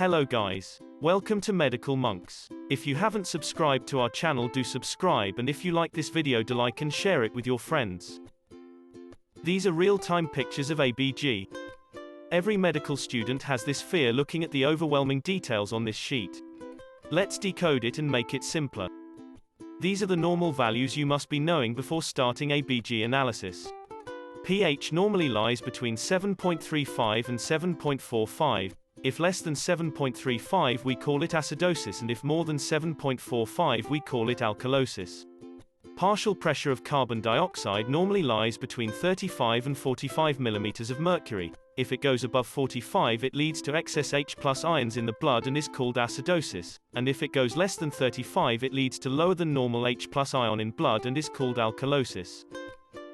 Hello guys. Welcome to Medical Monks. If you haven't subscribed to our channel, do subscribe, and if you like this video, do like and share it with your friends. These are real-time pictures of ABG. Every medical student has this fear looking at the overwhelming details on this sheet. Let's decode it and make it simpler. These are the normal values you must be knowing before starting ABG analysis. pH normally lies between 7.35 and 7.45. If less than 7.35 we call it acidosis, and if more than 7.45 we call it alkalosis. Partial pressure of carbon dioxide normally lies between 35 and 45 mm of mercury. If it goes above 45 it leads to excess H+ ions in the blood and is called acidosis, and if it goes less than 35 it leads to lower than normal H+ ion in blood and is called alkalosis.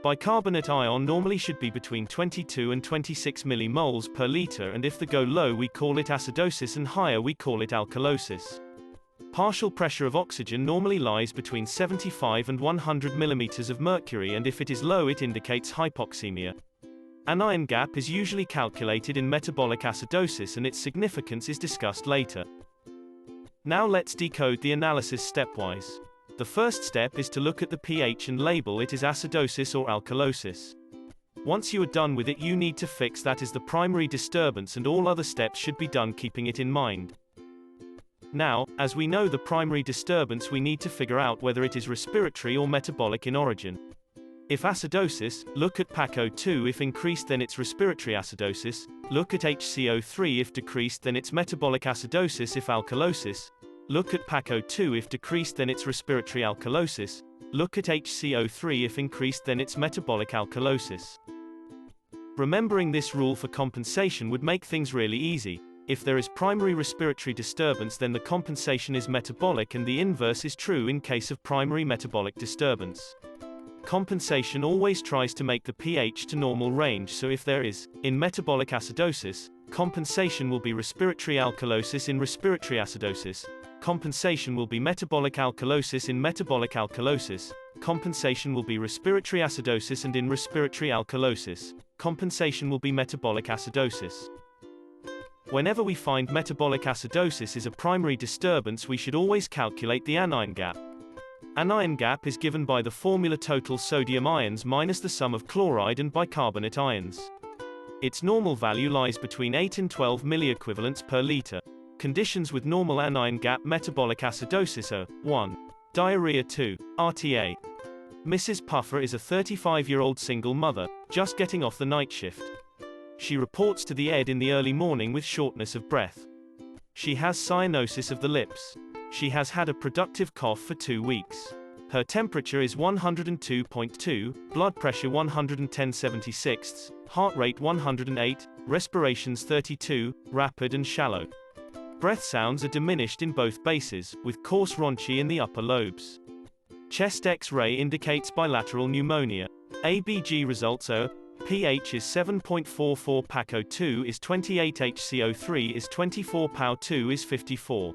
Bicarbonate ion normally should be between 22 and 26 millimoles per liter, and if they go low we call it acidosis and higher we call it alkalosis. Partial pressure of oxygen normally lies between 75 and 100 mm of mercury, and if it is low it indicates hypoxemia. Anion gap is usually calculated in metabolic acidosis and its significance is discussed later. Now let's decode the analysis stepwise. The first step is to look at the pH and label it as acidosis or alkalosis. Once you are done with it, you need to fix that as the primary disturbance, and all other steps should be done keeping it in mind. Now, as we know the primary disturbance, we need to figure out whether it is respiratory or metabolic in origin. If acidosis, look at PaCO2. If increased, then it's respiratory acidosis. Look at HCO3. If decreased, then it's metabolic acidosis. If alkalosis, look at PaCO2. If decreased, then it's respiratory alkalosis. Look at HCO3. If increased, then it's metabolic alkalosis. Remembering this rule for compensation would make things really easy. If there is primary respiratory disturbance, then the compensation is metabolic, and the inverse is true in case of primary metabolic disturbance. Compensation always tries to make the pH to normal range, so if there is, in metabolic acidosis, compensation will be respiratory alkalosis. In respiratory acidosis, compensation will be metabolic alkalosis. In metabolic alkalosis, compensation will be respiratory acidosis, and in respiratory alkalosis, compensation will be metabolic acidosis. Whenever we find metabolic acidosis is a primary disturbance, we should always calculate the anion gap. Anion gap is given by the formula total sodium ions minus the sum of chloride and bicarbonate ions. Its normal value lies between 8 and 12 milliequivalents per liter. Conditions with normal anion gap metabolic acidosis are 1. Diarrhea. 2. RTA. Mrs. Puffer is a 35-year-old single mother, just getting off the night shift. She reports to the ED in the early morning with shortness of breath. She has cyanosis of the lips. She has had a productive cough for 2 weeks. Her temperature is 102.2, blood pressure 110/76, heart rate 108, respirations 32, rapid and shallow. Breath sounds are diminished in both bases, with coarse rhonchi in the upper lobes. Chest X-ray indicates bilateral pneumonia. ABG results are: pH is 7.44, PaCO2 is 28, HCO3 is 24, PaO2 is 54.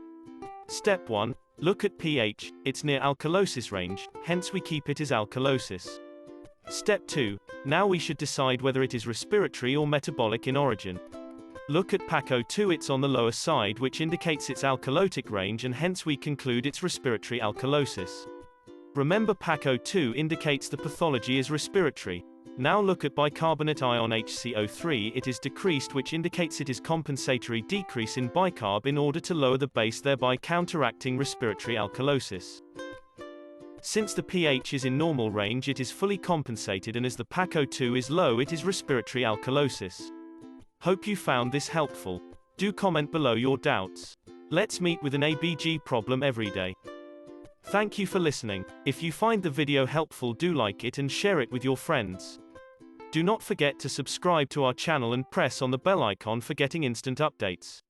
Step 1. Look at pH, it's near alkalosis range, hence we keep it as alkalosis. Step 2. Now we should decide whether it is respiratory or metabolic in origin. Look at PaCO2, it's on the lower side, which indicates its alkalotic range, and hence we conclude it's respiratory alkalosis. Remember, PaCO2 indicates the pathology is respiratory. Now look at bicarbonate ion HCO3, it is decreased, which indicates it is compensatory decrease in bicarb in order to lower the base, thereby counteracting respiratory alkalosis. Since the pH is in normal range it is fully compensated, and as the PaCO2 is low it is respiratory alkalosis. Hope you found this helpful. Do comment below your doubts. Let's meet with an ABG problem every day. Thank you for listening. If you find the video helpful, do like it and share it with your friends. Do not forget to subscribe to our channel and press on the bell icon for getting instant updates.